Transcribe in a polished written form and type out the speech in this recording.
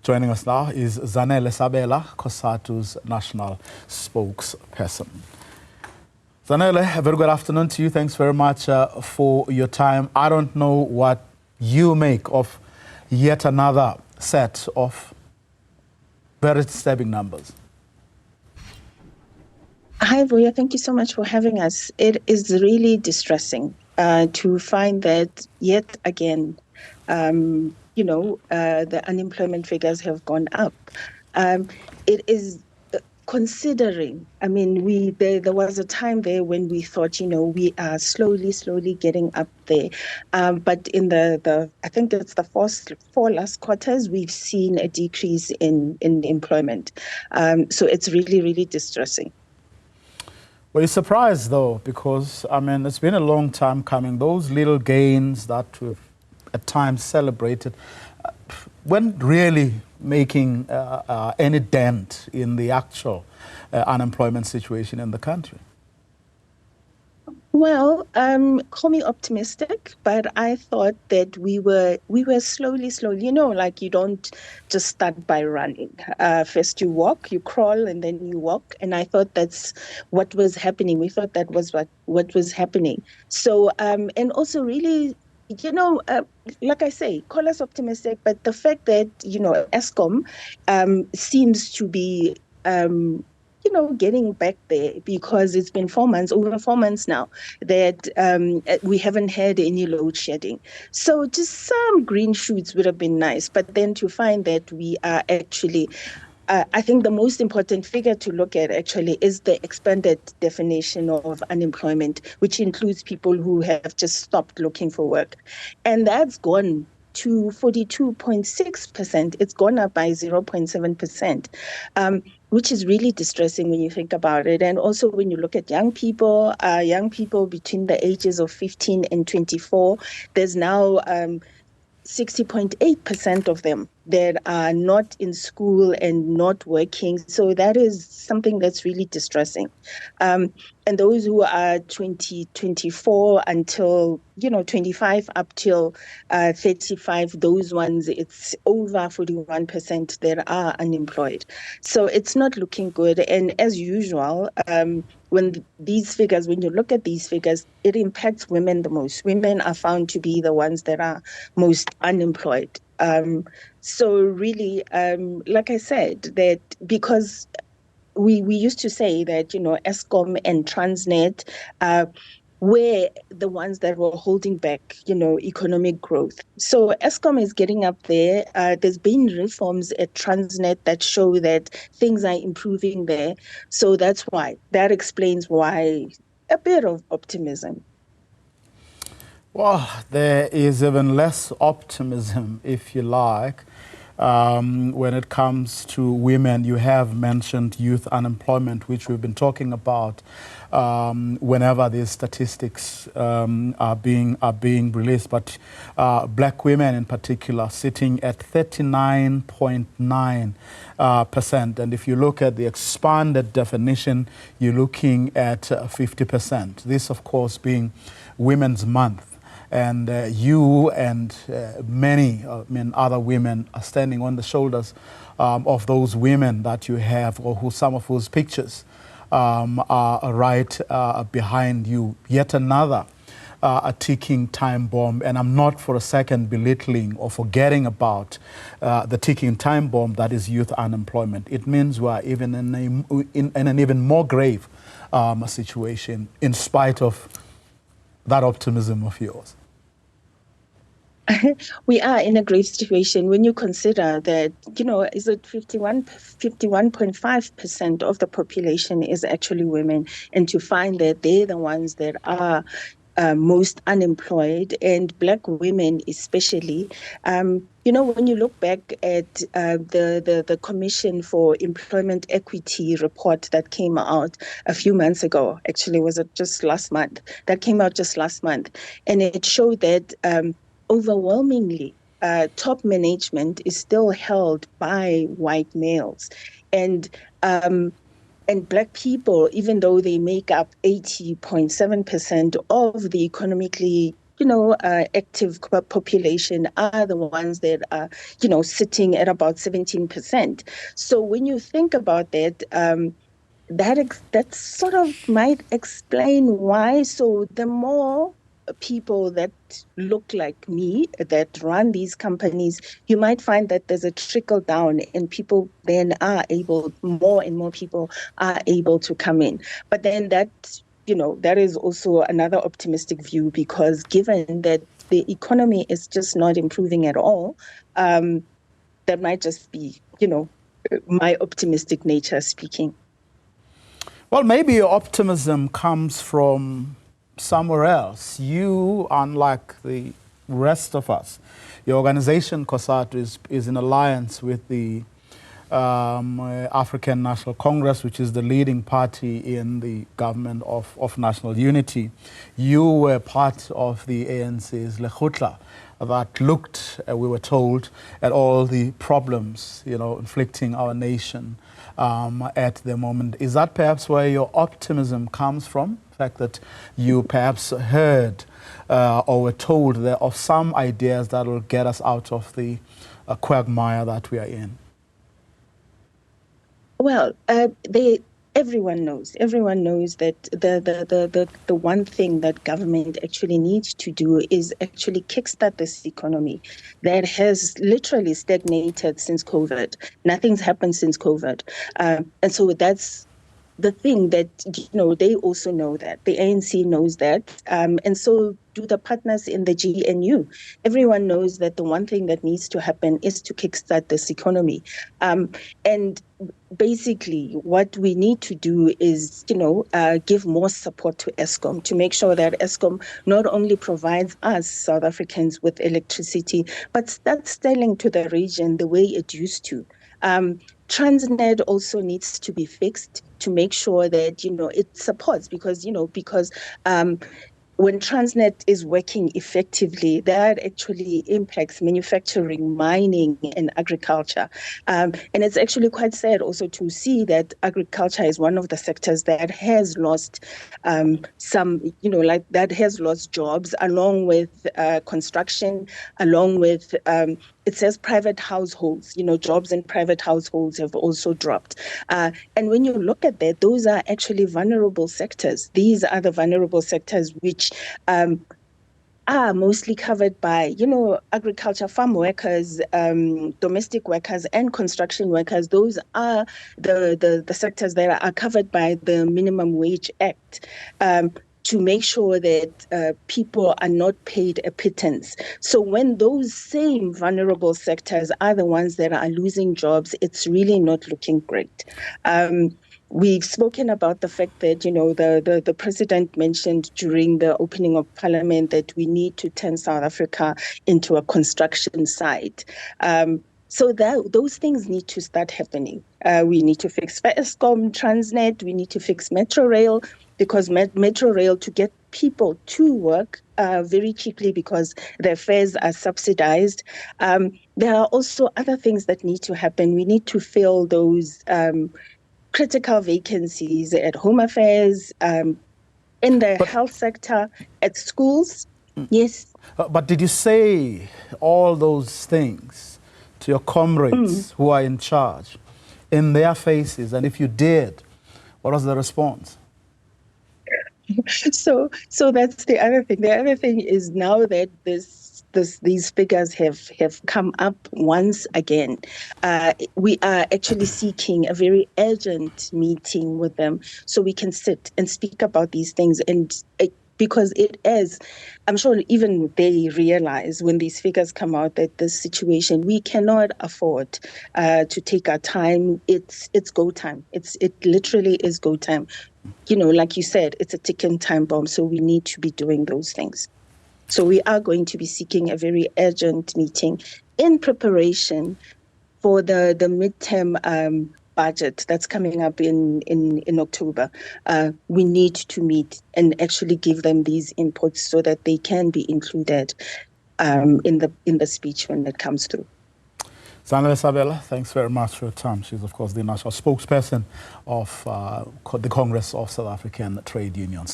Joining us now is Zanele Sabela, Cosatu's national spokesperson. Zanele, a very good afternoon to you. Thanks very much for your time. I don't know what you make of yet another set of very disturbing numbers. Hi, Vuya. Thank you so much for having us. It is really distressing to find that yet again, the unemployment figures have gone up. It is considering, I mean, there was a time there when we thought, we are slowly getting up there. But in I think it's the four last quarters, we've seen a decrease in employment. So it's really distressing. Well, you're surprised, though, because, I mean, it's been a long time coming. Those little gains that we've at times celebrated weren't really making any dent in the actual unemployment situation in the country. Well, call me optimistic, but I thought that we were slowly, like you don't just start by running. First you walk, you crawl, and then you walk. And I thought that's what was happening. We thought that was what was happening. So, and also really, like I say, call us optimistic, but the fact that, Eskom seems to be getting back there, because it's been over 4 months now that we haven't had any load shedding. So just some green shoots would have been nice, but then to find that we are actually, I think the most important figure to look at actually is the expanded definition of unemployment, which includes people who have just stopped looking for work. And that's gone to 42.6%. It's gone up by 0.7%. Which is really distressing when you think about it. And also when you look at young people between the ages of 15 and 24, there's now 60.8% of them that are not in school and not working. So that is something that's really distressing. And those who are 24 until, 25 up till 35, those ones, it's over 41% that are unemployed. So it's not looking good. And as usual, when you look at these figures, it impacts women the most. Women are found to be the ones that are most unemployed. So really, like I said, that because we used to say that, Eskom and Transnet were the ones that were holding back, economic growth. So Eskom is getting up there. There's been reforms at Transnet that show that things are improving there. So that explains why a bit of optimism. Well, there is even less optimism, if you like, when it comes to women. You have mentioned youth unemployment, which we've been talking about whenever these statistics are being released. But black women in particular sitting at 39.9%. And if you look at the expanded definition, you're looking at 50%. This, of course, being Women's Month. And you and many other women are standing on the shoulders of those women that you have, or some of whose pictures are right behind you. Yet another a ticking time bomb. And I'm not for a second belittling or forgetting about the ticking time bomb that is youth unemployment. It means we're even in an even more grave situation, in spite of that optimism of yours. We are in a grave situation when you consider that, is it 51.5% of the population is actually women, and to find that they're the ones that are most unemployed, and black women especially. When you look back at the Commission for Employment Equity report that came out a few months ago, actually, was it just last month? That came out just last month, and it showed that overwhelmingly, top management is still held by white males. And black people, even though they make up 80.7% of the economically active population are the ones that are, sitting at about 17%. So when you think about that, that sort of might explain why. So the more people that look like me that run these companies, you might find that there's a trickle down and people then are able, more and more people are able to come in. But then that is also another optimistic view, because given that the economy is just not improving at all, that might just be, my optimistic nature speaking. Well, maybe your optimism comes from somewhere else. You, unlike the rest of us, your organization, Cosatu, is in alliance with the African National Congress, which is the leading party in the government of national unity. You were part of the ANC's Lekgotla that looked, we were told, at all the problems, inflicting our nation at the moment. Is that perhaps where your optimism comes from? The fact that you perhaps heard or were told there of some ideas that will get us out of the quagmire that we are in? Well, everyone knows that the one thing that government actually needs to do is actually kickstart this economy that has literally stagnated since COVID. Nothing's happened since COVID. And so that's the thing that, they also know that. The ANC knows that. And so do the partners in the GNU. Everyone knows that the one thing that needs to happen is to kickstart this economy. And basically, what we need to do is, give more support to Eskom to make sure that Eskom not only provides us South Africans with electricity, but starts selling to the region the way it used to. Transnet also needs to be fixed to make sure that, it supports, because when Transnet is working effectively, that actually impacts manufacturing, mining, and agriculture. And it's actually quite sad also to see that agriculture is one of the sectors that has lost that has lost jobs, along with construction, along with it says private households, jobs in private households have also dropped. And when you look at that, those are actually vulnerable sectors. These are the vulnerable sectors which are mostly covered by, agriculture, farm workers, domestic workers, and construction workers. Those are the sectors that are covered by the Minimum Wage Act. To make sure that people are not paid a pittance. So when those same vulnerable sectors are the ones that are losing jobs, it's really not looking great. We've spoken about the fact that, the president mentioned during the opening of parliament that we need to turn South Africa into a construction site. So those things need to start happening. We need to fix Eskom, Transnet, we need to fix Metro Rail, because Metro Rail, to get people to work very cheaply because their fares are subsidized. There are also other things that need to happen. We need to fill those critical vacancies at Home Affairs, in the health sector, at schools. Yes. But did you say all those things to your comrades who are in charge in their faces? And if you did, what was the response? So that's the other thing. The other thing is, now that these figures have come up once again, we are actually seeking a very urgent meeting with them so we can sit and speak about these things. And because it is, I'm sure even they realize when these figures come out that this situation, we cannot afford to take our time. It's go time. It literally is go time. Like you said, it's a ticking time bomb. So we need to be doing those things. So we are going to be seeking a very urgent meeting in preparation for the midterm budget that's coming up in October. We need to meet and actually give them these inputs so that they can be included in the speech when it comes through. Zanele Sabela, thanks very much for your time. She's, of course, the national spokesperson of the Congress of South African Trade Unions.